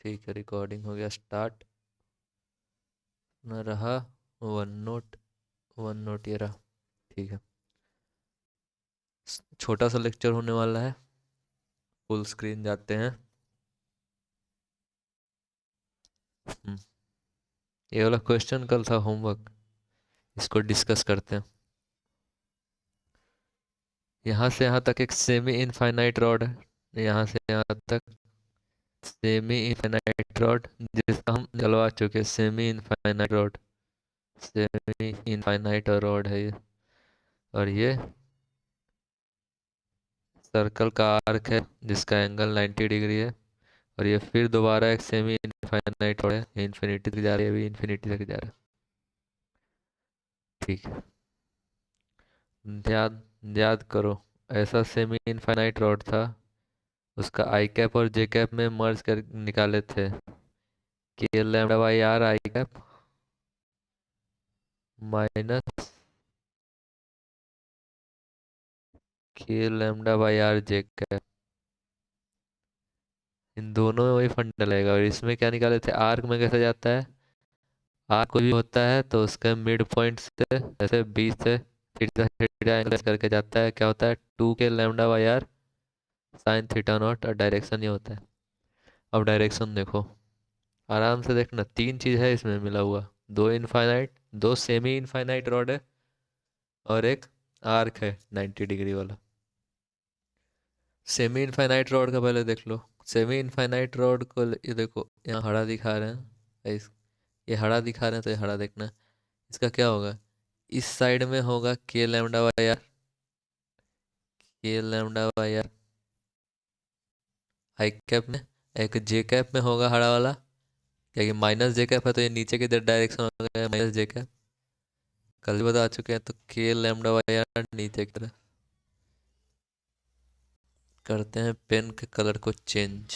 ठीक है, रिकॉर्डिंग हो गया स्टार्ट। न रहा। One note. वन नोट ये रहा। ठीक है। छोटा सा लेक्चर होने वाला है। फुल स्क्रीन जाते हैं। हम्म, ये वाला क्वेश्चन कल था होमवर्क। इसको डिस्कस करते हैं। यहाँ से यहाँ तक एक सेमी इनफाइनाइट रॉड है। यहाँ से यहाँ तक सेमी इनफाइनाइट रॉड, जिसका हम चलवा चुके हैं। Semi infinite rod. Semi infinite rod है ये। और ये सर्कल का आर्क है जिसका एंगल 90 डिग्री है। और ये फिर दोबारा एक सेमी इनफाइनाइट रॉड है, ये इन्फिनिटी तक जा रही है, अभी इन्फिनिटी तक जा रहा है। ठीक है। याद याद करो। ऐसा सेमी इनफाइनाइट रॉड था। उसका आई कैप और जे कैप में मर्ज कर निकाले थे। K lambda by R I cap minus K lambda by R J cap. इन दोनों में वही फंड डलेगा। और इसमें क्या निकाले थे, आर्क में कैसे जाता है। आर्क कोई भी होता है तो उसका मिड पॉइंट से जैसे बीच से थीटा थीटा एंगल करके जाता है, क्या होता है 2 K lambda by R sine theta naught. और डायरेक्शन ये होता है। अब डायरेक्शन देखो, आराम से देखना। तीन चीज है इसमें मिला हुआ। दो इनफाइनाइट, दो सेमी इनफाइनाइट रॉड है, और एक आर्क है 90 डिग्री वाला। सेमी इनफाइनाइट रॉड का पहले देख लो। सेमी इनफाइनाइट रॉड को ये देखो, यहाँ हरा दिखा रहे हैं। ये हरा दिखा रहे हैं तो ये हरा देखना है। इसका क्या होगा, इस साइड में होगा के लैम्डा बाई आर। के lambda by R I cap में। एक जे कैप में होगा हरा वाला, क्योंकि माइनस जे कैप है तो ये नीचे की डायरेक्शन हो गया माइनस जे कैप। कल भी बता चुके हैं। तो के लैम्डा बाई आर नीचे की तरफ। करते हैं पेन के कलर को चेंज।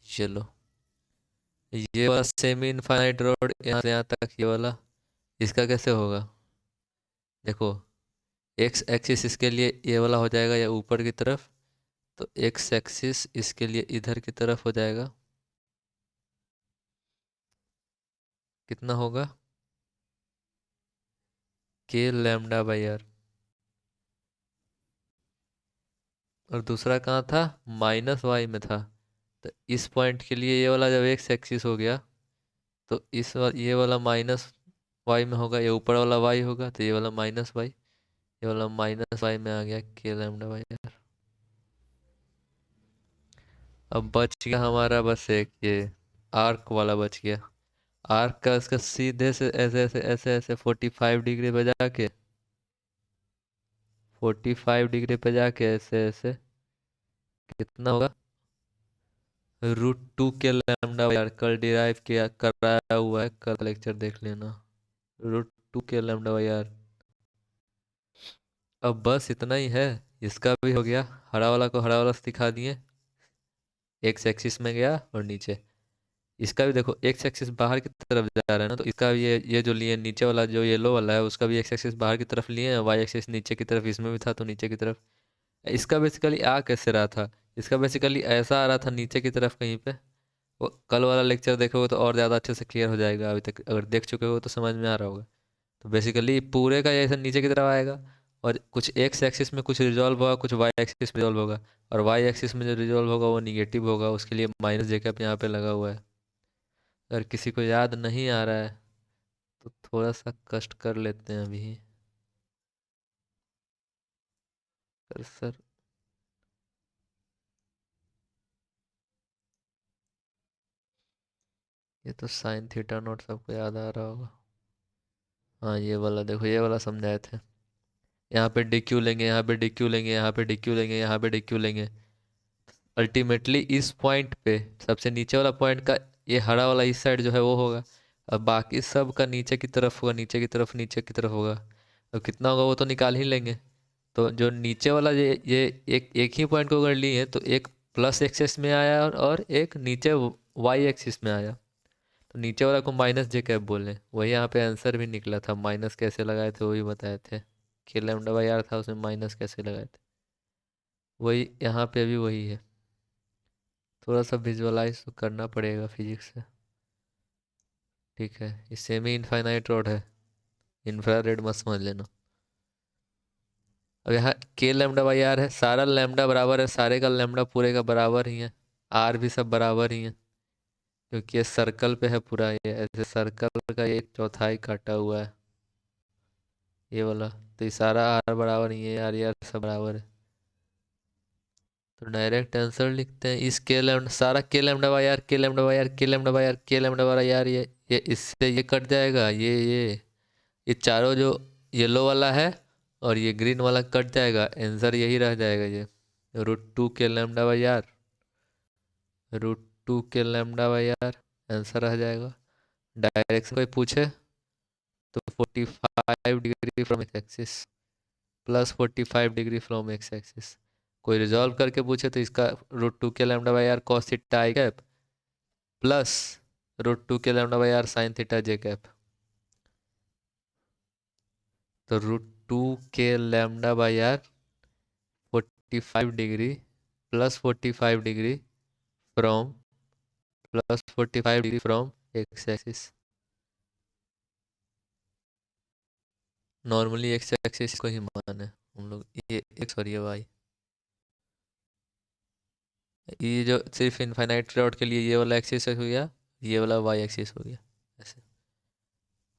येलो। ये वाला सेमी इनफाइनाइट रोड यहाँ से यहाँ तक ये वाला, इसका कैसे होगा। देखो, एक्स एक्सिस इसके लिए ये वाला हो जाएगा या ऊपर की तरफ। तो एक्स एक्सिस इसके लिए इधर की तरफ हो जाएगा। कितना होगा, के लैम्डा बाई आर। और दूसरा कहाँ था, माइनस वाई में था। तो इस पॉइंट के लिए ये वाला जब एक्स एक्सिस हो गया, तो ये वाला माइनस वाई में होगा, ये ऊपर वाला वाई होगा, तो ये वाला माइनस वाई। ये वाला माइनस वाई में आ गया के लैम्डा बाई आर। अब बच गया हमारा बस एक ये आर्क वाला बच गया। आर्क का इसका सीधे से ऐसे ऐसे ऐसे ऐसे 45 डिग्री पे जाके, 45 डिग्री पे जाके ऐसे ऐसे कितना होगा, √2 के लैम्डा यार। कल डिराइव किया कराया हुआ है, कल लेक्चर देख लेना। √2 के लैम्डा यार। अब बस इतना ही है। इसका भी हो गया। हरा वाला को हरा वाला से दिखा दिए। एक्स एक्सिस में गया और नीचे। इसका भी देखो, एक्स एक्सिस बाहर की तरफ जा रहा है ना, तो इसका भी ये जो लिए नीचे वाला जो येलो वाला है, उसका भी एक्स एक्सिस बाहर की तरफ लिए हैं, वाई एक्सिस नीचे की तरफ इसमें भी था तो नीचे की तरफ। इसका बेसिकली आ कैसे रहा था, इसका बेसिकली ऐसा आ रहा था नीचे की तरफ कहीं पे। वो कल वाला लेक्चर देखोगे तो और ज़्यादा अच्छे से क्लियर हो जाएगा। अभी तक अगर देख चुके हो तो समझ में आ रहा होगा। तो बेसिकली पूरे का ऐसा नीचे की तरफ आएगा। और कुछ एक्स एक्सिस में कुछ रिजॉल्व होगा, कुछ वाई एक्सिस में रिजॉल्व होगा। और वाई एक्सिस में जो रिजॉल्व होगा वो निगेटिव होगा, उसके लिए माइनस जेकअप यहाँ पे लगा हुआ है। अगर किसी को याद नहीं आ रहा है तो थोड़ा सा कष्ट कर लेते हैं अभी। कर्सर। ये तो साइन थीटा नॉट सबको याद आ रहा होगा। हाँ, ये वाला देखो, ये वाला समझाए थे। यहाँ पे डी क्यू लेंगे, यहाँ पे डी क्यू लेंगे, यहाँ पे डी क्यू लेंगे, यहाँ पे डी क्यू लेंगे। अल्टीमेटली इस पॉइंट पे सबसे नीचे वाला पॉइंट का ये हरा वाला इस साइड जो है वो होगा। अब बाकी सब का नीचे की तरफ होगा, नीचे की तरफ, नीचे की तरफ होगा। अब कितना होगा वो तो निकाल ही लेंगे। तो जो नीचे वाला ये एक एक ही पॉइंट को अगर लिए तो एक प्लस एक्सिस में आया और एक नीचे वाई एक्सिस में आया। तो नीचे वाला को माइनस जे कैप बोले, वही यहाँ पे आंसर भी निकला था। माइनस कैसे लगाए थे वही बताए थे। के लैम्डा बाई आर था, उसमें माइनस कैसे लगाए थे, वही यहाँ पे भी वही है। थोड़ा सा विजुअलाइज तो करना पड़ेगा फिजिक्स से। ठीक है, ये सेमी इनफाइनाइट रॉड है, इंफ्रारेड मत समझ लेना। अब यहाँ के लैम्डा बाई आर है, सारा लैम्डा बराबर है, सारे का लैम्डा पूरे का बराबर ही है, आर भी सब बराबर ही है, क्योंकि ये सर्कल पे है पूरा, ये ऐसे सर्कल का एक चौथाई काटा हुआ है ये वाला, तो ये सारा आर बराबर ही है यार, यार सब बराबर है। तो डायरेक्ट आंसर लिखते हैं, इस के लैम्डा, सारा के लैम्डा बाई आर, के लैम्डा बाई आर, के लैम्डा बाई आर, के लैम्डा बाई आर, ये इससे ये कट जाएगा, ये चारों जो येलो वाला है और ये ग्रीन वाला कट जाएगा, आंसर यही रह जाएगा ये, √2 K lambda by are, √2 K lambda by our answer रह जाएगा। डायरेक्शन कोई पूछे तो 45 degree from X axis, +45 degree from X axis. कोई रिजॉल्व करके पूछे तो इसका √2 K lambda by R cos theta I cap plus √2 K lambda by R sine theta J cap. तो √2 K lambda by R 45 degree +45 degree from +45 degree from X axis. Normally X axis को ही मान है हम लोग, ये x और ये वाई। ये जो सिर्फ इनफाइनाइट रॉड के लिए ये वाला एक्सिस हो गया, ये वाला वाई एक्सिस हो गया। ऐसे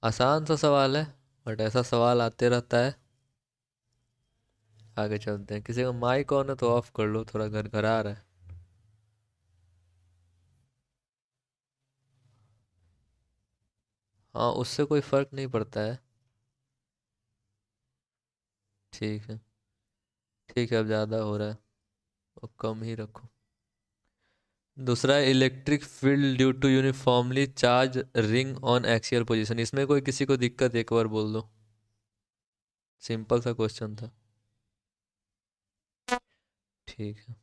आसान सा सवाल है, बट ऐसा सवाल आते रहता है। आगे चलते हैं, किसी का माइक ऑन है तो ऑफ कर लो, थोड़ा घर घर आ रहा है। हाँ, उससे कोई फर्क नहीं पड़ता है। ठीक है, ठीक है, अब ज़्यादा हो रहा है, अब कम ही रखो। दूसरा, electric field due to uniformly charge ring on axial position, इसमें कोई किसी को दिक्कत एक बार बोल दो, सिंपल सा क्वेश्चन था। ठीक है।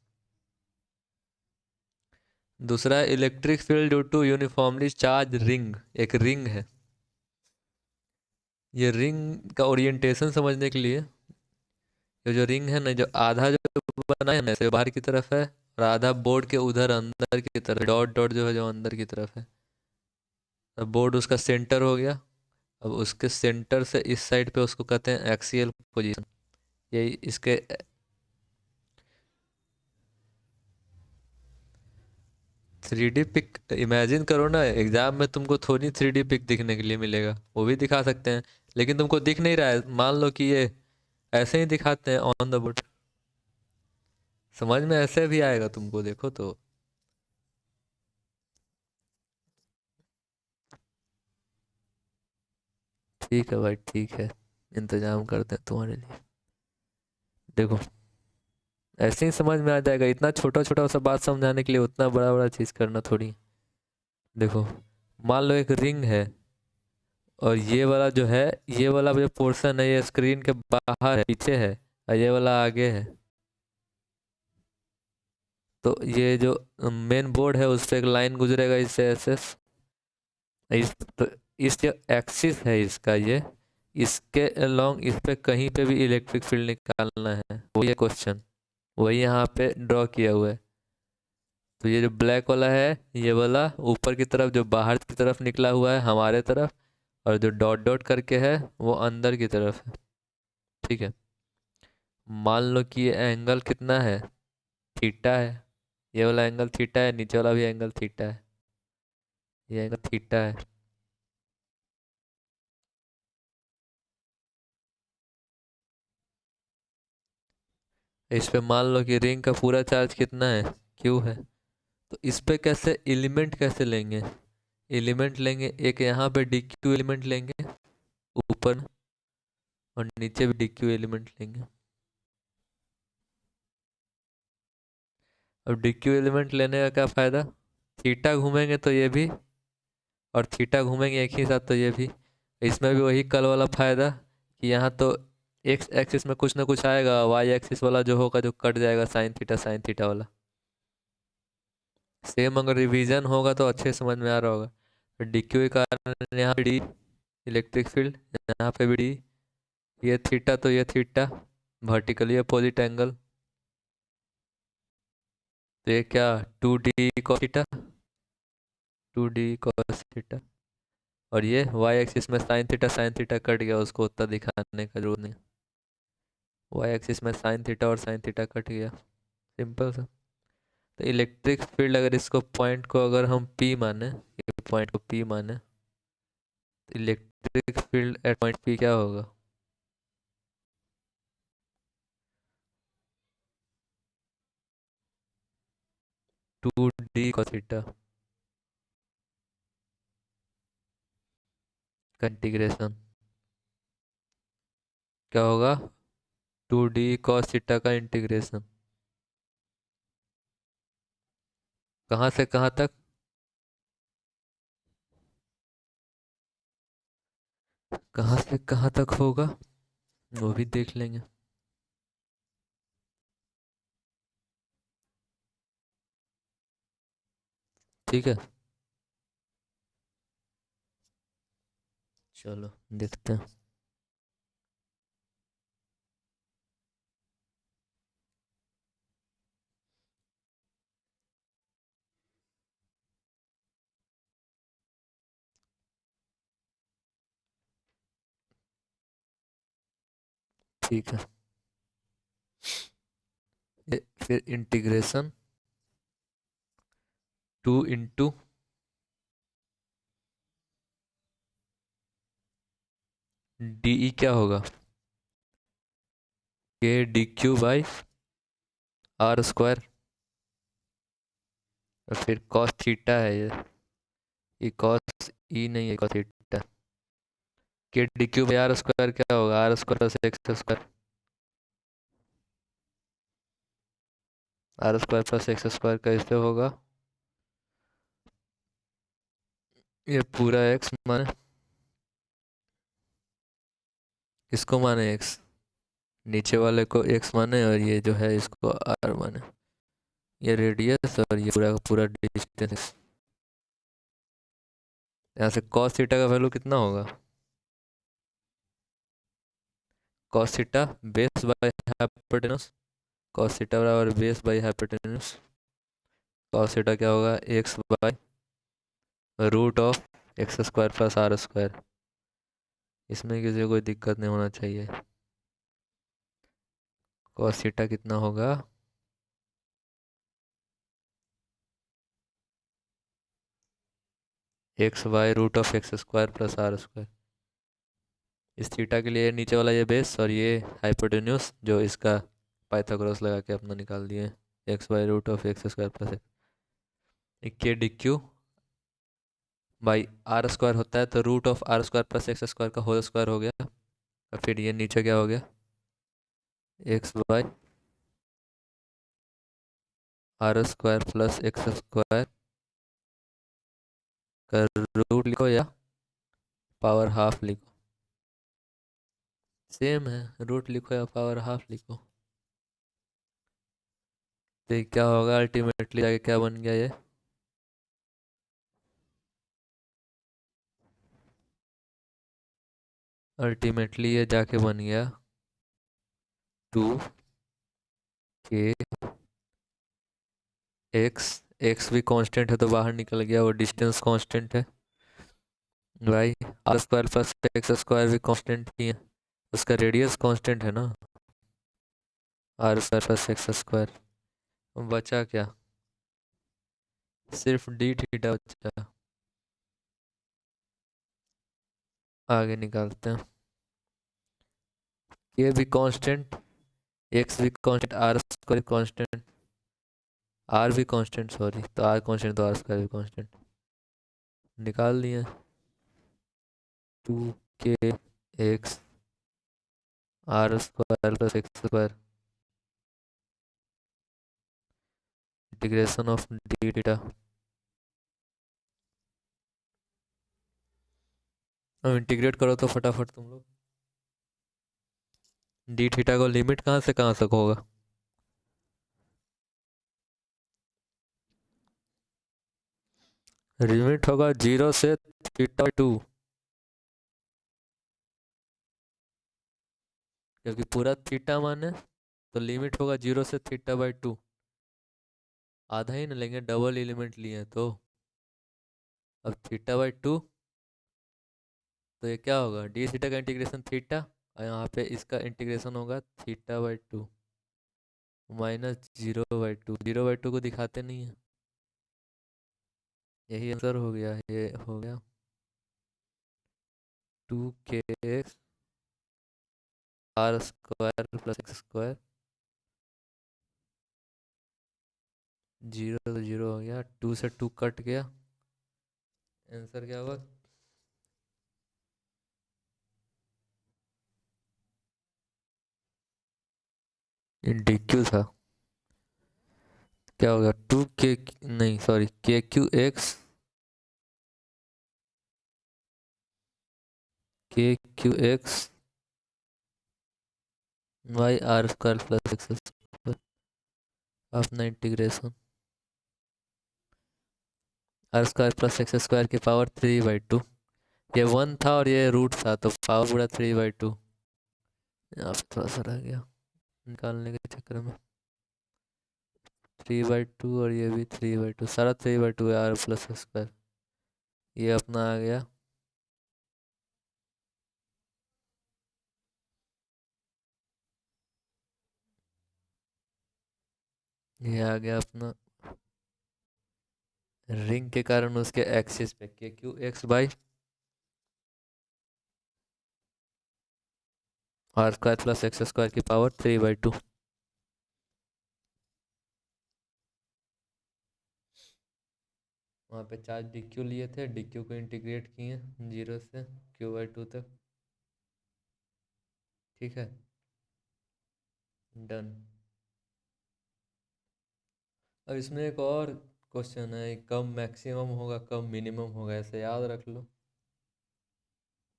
दूसरा, electric field due to uniformly charge ring, एक रिंग है, ये रिंग का ओरिएंटेशन समझने के लिए, ये जो रिंग है ना, जो आधा जो बना है ना ऐसे बाहर की तरफ है, और आधा बोर्ड के उधर अंदर की तरफ, डॉट डॉट जो है जो अंदर की तरफ है, अब बोर्ड उसका सेंटर हो गया। अब उसके सेंटर से इस साइड पे उसको कहते हैं एक्सियल पोजीशन। ये इसके 3D पिक इमेजिन करो ना, एग्जाम में तुमको थोड़ी 3D पिक दिखने के लिए मिलेगा, वो भी दिखा सकते हैं, लेकिन तुमको दिख नहीं रहा है, मान लो कि ये ऐसे ही दिखाते हैं ऑन द बोर्ड, समझ में ऐसे भी आएगा तुमको, देखो तो। ठीक है भाई, ठीक है, इंतजाम करते हैं तुम्हारे लिए। देखो, ऐसे ही समझ में आ जाएगा, इतना छोटा छोटा सा बात समझाने के लिए उतना बड़ा बड़ा चीज करना थोड़ी। देखो, मान लो एक रिंग है, और ये वाला जो है, ये वाला जो पोर्शन है ये स्क्रीन के बाहर है, पीछे है, और ये वाला आगे है। तो ये जो मेन बोर्ड है उस पे एक लाइन गुजरेगा इससे ऐसे, तो इस जो एक्सिस है इसका, ये इसके अलोंग इस पे कहीं पे भी इलेक्ट्रिक फील्ड निकालना है, वही है क्वेश्चन, वही यहाँ पे ड्रॉ किया हुआ है। तो ये जो ब्लैक वाला है, ये वाला ऊपर की तरफ जो बाहर की तरफ निकला हुआ है हमारे तरफ, और जो डॉट डॉट करके है वो अंदर की तरफ है। ठीक है, मान लो कि ये एंगल कितना है, थीटा है, ये वाला एंगल थीटा है, नीचे वाला भी एंगल थीटा है, ये एंगल थीटा है। इस पे मान लो कि रिंग का पूरा चार्ज कितना है, क्यू है। तो इस पे कैसे एलिमेंट कैसे लेंगे, एलिमेंट लेंगे एक यहाँ पे डी क्यू एलिमेंट लेंगे ऊपर, और नीचे भी डी क्यू एलिमेंट लेंगे। अब डी क्यू एलिमेंट लेने का क्या फ़ायदा, थीटा घूमेंगे तो ये भी, और थीटा घूमेंगे एक ही साथ तो ये भी। इसमें भी वही कल वाला फायदा कि यहाँ तो एक्स एक्सिस में कुछ ना कुछ आएगा, वाई एक्सिस वाला जो होगा जो कट जाएगा, साइन थीटा वाला। सेम अगर रिवीजन होगा तो अच्छे समझ में आ रहा होगा। डी क्यू के कारण यहाँ पे डी इलेक्ट्रिक फील्ड, यहाँ पे भी डी, ये थीटा तो ये थीटा, वर्टिकली अपोजिट एंगल। तो ये क्या, 2D cos theta, 2D cos theta. और ये वाई एक्सिस में साइन थीटा कट गया, उसको उतना दिखाने का जरूरत नहीं। वाई एक्सिस में साइन थीटा कट गया, सिंपल सा। तो इलेक्ट्रिक फील्ड, अगर इसको पॉइंट को अगर हम पी माने, ये पॉइंट को पी माने, तो electric field at point P क्या होगा? 2D cos थीटा का इंटीग्रेशन क्या होगा? 2D cos थीटा का इंटीग्रेशन कहाँ से कहाँ तक? कहाँ से कहाँ तक होगा, वो भी देख लेंगे। ठीक है, चलो देखते हैं। ठीक है, फिर इंटीग्रेशन 2 × डी क्या होगा? k dq/r²। और फिर cos थीटा है ये cos ई नहीं है, cos थीटा। k dq/r² क्या होगा? r² + x²। r² + x² कैसे होगा? ये पूरा x माने, इसको माने x, नीचे वाले को x माने, और ये जो है इसको r माने। ये रेडियस और ये पूरा का पूरा डिस्टेंस। यहाँ से cos थीटा का वैल्यू कितना होगा? cos theta base by hypotenuse, cos theta बराबर base by hypotenuse. cos theta क्या होगा? x/√x² + r²। इसमें किसी को कोई दिक्कत नहीं होना चाहिए। cos थीटा कितना होगा? x/√x² + r²। इस थीटा के लिए नीचे वाला ये बेस और ये हाइपोटेन्यूस, जो इसका पाइथागोरस लगा के अपना निकाल दिए, x/√x² + के डी क्यू बाई r² होता है, तो √r² + x² का होल स्क्वायर हो गया। और फिर ये नीचे क्या हो गया? x/r² + x² का रूट लिखो या पावर हाफ लिखो, सेम है, रूट लिखो या पावर हाफ लिखो। तो ये क्या होगा अल्टीमेटली जाके, क्या बन गया ये? अल्टीमेटली ये जाके बन गया 2 k x। x भी कांस्टेंट है तो बाहर निकल गया, वो डिस्टेंस कांस्टेंट है भाई। r² + x² भी कांस्टेंट ही है, उसका रेडियस कांस्टेंट है ना, r² + x²। बचा क्या? सिर्फ डी थीटा बचा। आगे निकालते हैं। ये भी कांस्टेंट, एक्स भी कांस्टेंट, r² कांस्टेंट, आर भी कांस्टेंट, सॉरी, तो आर कांस्टेंट तो r² भी कांस्टेंट। निकाल लिए 2 k x r² + x², integration of D theta. अब इंटीग्रेट करो तो फटाफट तुम लोग, डी थीटा को लिमिट कहाँ से कहाँ तक होगा? लिमिट होगा 0 से θ/2, क्योंकि पूरा थीटा माने, तो लिमिट होगा 0 से θ/2। आधा ही ना लेंगे, डबल एलिमेंट लिए हैं तो। अब थीटा बाई टू, तो ये क्या होगा, डी थीटा का इंटीग्रेशन थीटा, और यहाँ पे इसका इंटीग्रेशन होगा theta by two minus zero by two को दिखाते नहीं है। यही आंसर हो गया, ये हो गया 2kx R square plus X square. Zero तो जीरो हो गया, टू से टू कट गया, आंसर क्या होगा, डी क्यू था। क्या होगा, टू के, नहीं sorry, K Q X, K Q X Y R square plus X square अपना integration R square plus X square की पावर 3/2। ये वन था और ये रूट था, तो पावर पूरा 3/2। यहाँ पे थोड़ा सा रह गया निकालने के चक्कर में, 3/2 और ये भी 3/2, सारा 3/2 है आर प्लस स्क्वायर, ये अपना आ गया। ये आ गया अपना रिंग के कारण उसके एक्सिस पे K Q X by R square plus X square की पावर 3/2। वहाँ पे चार्ज डी क्यू लिए थे, डी क्यू को इंटीग्रेट किए जीरो से Q/2 तक। ठीक है, डन। अब इसमें एक और क्वेश्चन है, कब मैक्सिमम होगा कब मिनिमम होगा, ऐसे याद रख लो।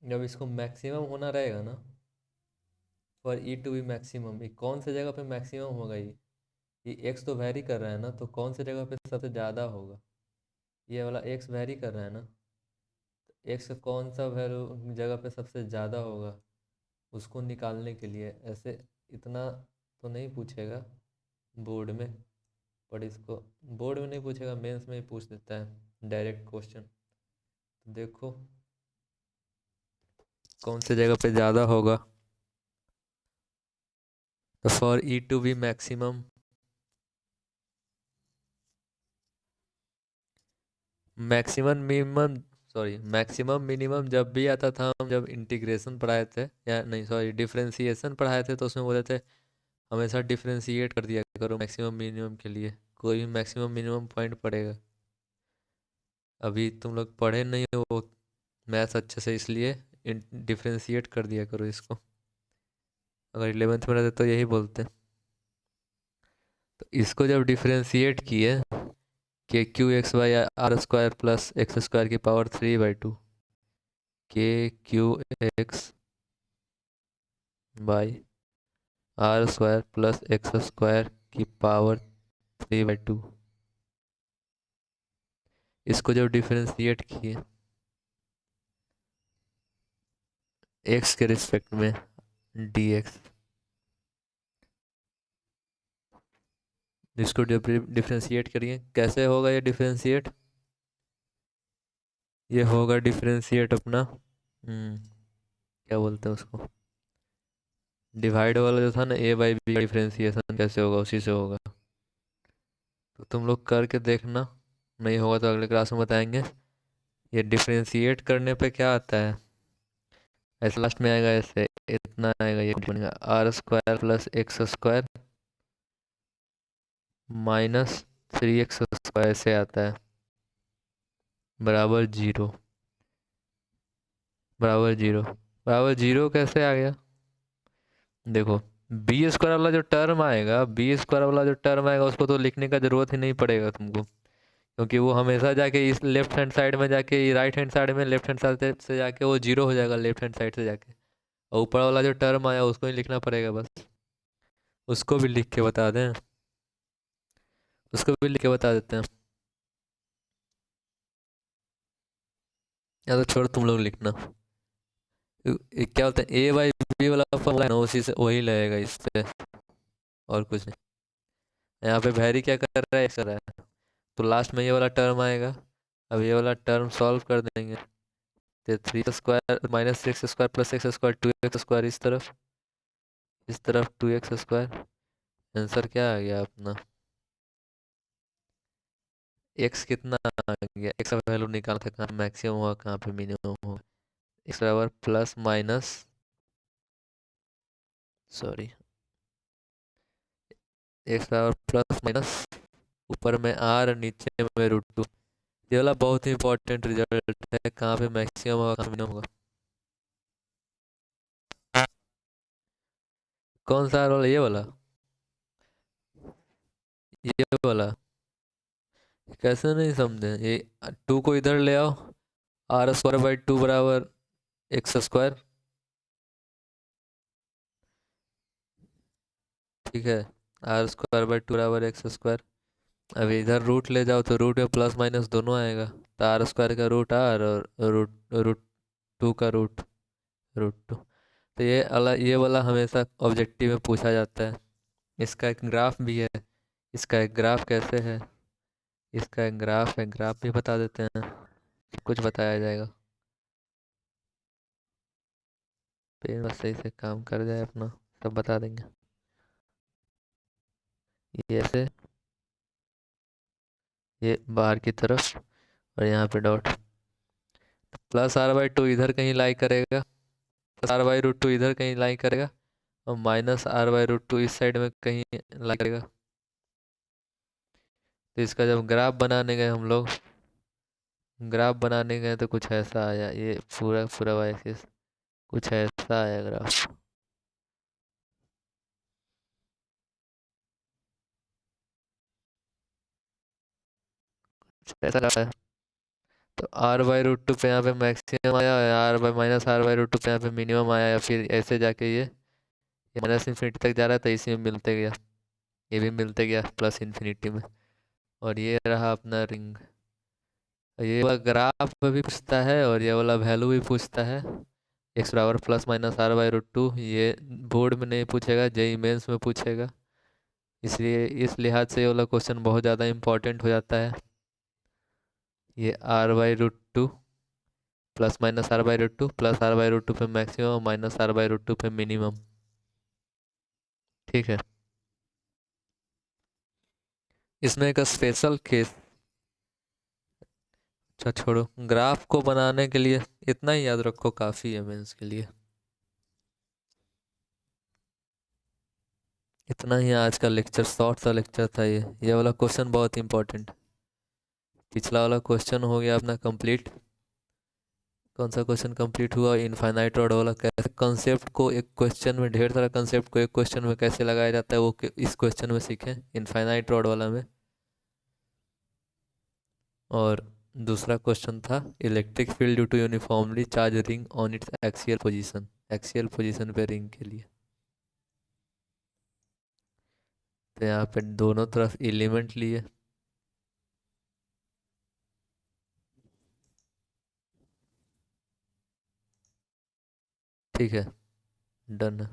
जब इसको मैक्सिमम होना रहेगा ना, for E to be maximum, ये कौन से जगह पे मैक्सिमम होगा, ये एक्स तो वैरी कर रहा है ना, तो कौन से जगह पे सबसे ज़्यादा होगा, ये वाला एक्स वैरी कर रहा है ना, एक्स का कौन सा वैल्यू जगह पे सबसे ज़्यादा होगा, उसको निकालने के लिए ऐसे, इतना तो नहीं पूछेगा बोर्ड में, पर इसको बोर्ड में नहीं पूछेगा, मेंस में ही पूछ देता है डायरेक्ट क्वेश्चन। तो देखो कौन से जगह पे ज़्यादा होगा, तो for E to be maximum, maximum minimum, sorry maximum minimum जब भी आता था, हम जब इंटीग्रेशन पढ़ाए थे, या नहीं सॉरी डिफरेंशिएशन पढ़ाए थे, तो उसमें बोले थे हमेशा डिफरेंशिएट कर दिया करो मैक्सिमम मिनिमम के लिए, कोई भी मैक्सिमम मिनिमम पॉइंट पड़ेगा। अभी तुम लोग पढ़े नहीं हो वो मैथ्स अच्छे से, इसलिए डिफरेंशिएट कर दिया करो इसको, अगर 11th में रहते तो यही बोलते। तो इसको जब डिफरेंशिएट किए, K Q X by R square plus X square की power 3/2, K Q X by R square plus X square की पावर 3/2, इसको जब डिफरेंशिएट किए एक्स के रिस्पेक्ट में डी एक्स, इसको डिफरेंशिएट करिए, कैसे होगा ये डिफरेंशिएट, ये होगा डिफरेंशिएट अपना क्या बोलते हैं उसको, डिवाइड वाला जो था ना, ए बाई बी डिफरेंशिएशन कैसे होगा, उसी से होगा। तो तुम लोग करके देखना, नहीं होगा तो अगले क्लास में बताएंगे। ये डिफरेंशिएट करने पे क्या आता है, ऐसे लास्ट में आएगा, ऐसे इतना आएगा, ये बनेगा R square plus X square minus 3x square से आता है, बराबर जीरो, बराबर जीरो। बराबर जीरो कैसे आ गया, देखो बी स्क्वायर वाला जो टर्म आएगा, बी स्क्वायर वाला जो टर्म आएगा, उसको तो लिखने का जरूरत ही नहीं पड़ेगा तुमको, क्योंकि वो हमेशा जाके इस लेफ्ट हैंड साइड में जाके, राइट हैंड साइड में लेफ्ट हैंड साइड से जाके वो जीरो हो जाएगा, लेफ्ट हैंड साइड से जाके, और ऊपर वाला जो टर्म आया उसको ही लिखना पड़ेगा बस। उसको भी लिख के बता दें, उसको भी लिख के बता देते हैं, या तो छोड़ तुम लोग लिखना। क्या बोलते हैं, ए बाई बी वाला फॉर्मूला है ना, उसी से वही लगेगा इससे, और कुछ नहीं। यहाँ पे वेरी क्या कर रहा है, एक्स कर रहा है, तो लास्ट में ये वाला टर्म आएगा। अब ये वाला टर्म सॉल्व कर देंगे, तो 3 square minus 6 square plus X square 2x square, इस तरफ 2x स्क्वायर। आंसर क्या आ गया अपना, एक्स कितना आ गया, एक्स का वैल्यू निकाला था, कहाँ मैक्सिमम हुआ कहाँ पे मिनिमम हुआ। एक्स बराबर प्लस माइनस, सॉरी, एक्स बराबर प्लस माइनस, ऊपर में आर नीचे में √2। ये वाला बहुत ही इंपॉर्टेंट रिजल्ट है, कहाँ पे मैक्सिमम होगा कहाँ मिनिमम होगा। कौन सा रोल, ये वाला, ये वाला, कैसे नहीं समझे, ये 2 को इधर ले आओ, r² / 2 बराबर x², ठीक है, r² / 2 बराबर x²। अब इधर रूट ले जाओ तो रूट में प्लस माइनस दोनों आएगा, तो r² का रूट आर और रूट रूट 2 का रूट 2। तो ये अलग, ये वाला हमेशा ऑब्जेक्टिव में पूछा जाता है। इसका एक ग्राफ भी है, इसका एक ग्राफ कैसे है, इसका एक ग्राफ है, ग्राफ भी बता देते हैं, कुछ बताया जाएगा, पेन बस सही से काम कर जाए अपना, सब बता देंगे। ये ऐसे, ये बाहर की तरफ, और यहाँ पे डॉट, प्लस r/2 इधर कहीं लाई करेगा, प्लस r/√2 इधर कहीं लाई करेगा, और माइनस r/√2 इस साइड में कहीं लाई करेगा। तो इसका जब ग्राफ बनाने गए हम लोग, ग्राफ बनाने गए तो कुछ ऐसा आया, ये पूरा पूरा वाई एक्सिस, कुछ ऐसा आया ग्राफ, कुछ ऐसा आया। तो r/√2 पे यहाँ पे मैक्सिमम आया, आर बाई माइनस r/√2 पे यहाँ पे मिनिमम आया, या फिर ऐसे जाके ये माइनस इन्फिनिटी तक जा रहा है, तो इसी में मिलते गया, ये भी मिलते गया प्लस इन्फिनिटी में, और ये रहा अपना रिंग। ये वाला ग्राफ भी पूछता है और ये वाला वैल्यू भी पूछता है, एक्स बराबर प्लस माइनस r/√2। ये बोर्ड में नहीं पूछेगा, जेईई मेंस में पूछेगा, इसलिए इस लिहाज से ये वाला क्वेश्चन बहुत ज़्यादा इंपॉर्टेंट हो जाता है। ये r/√2 plus minus r/√2 plus r/√2 पे मैक्सिमम माइनस r/√2 पे मिनिमम, ठीक है। इसमें एक स्पेशल केस, अच्छा छोड़ो, ग्राफ को बनाने के लिए इतना ही याद रखो, काफ़ी है मेंस के लिए, इतना ही आज का लेक्चर, शॉर्ट सा लेक्चर था ये वाला क्वेश्चन बहुत इंपॉर्टेंट। पिछला वाला क्वेश्चन हो गया अपना कंप्लीट। कौन सा क्वेश्चन कंप्लीट हुआ, इनफाइनाइट रॉड वाला, कैसे कंसेप्ट को एक क्वेश्चन में, ढेर सारा कंसेप्ट को एक क्वेश्चन में कैसे लगाया जाता है, वो इस क्वेश्चन में सीखे, इनफाइनाइट रॉड वाला में। और दूसरा क्वेश्चन था electric field due to uniformly charge ring on its axial position, axial position पे रिंग के लिए। तो यहाँ पे दोनों तरफ एलिमेंट लिए, ठीक है, डन है।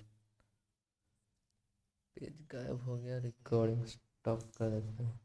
पेज गायब हो गया, रिकॉर्डिंग स्टॉप कर देते हैं।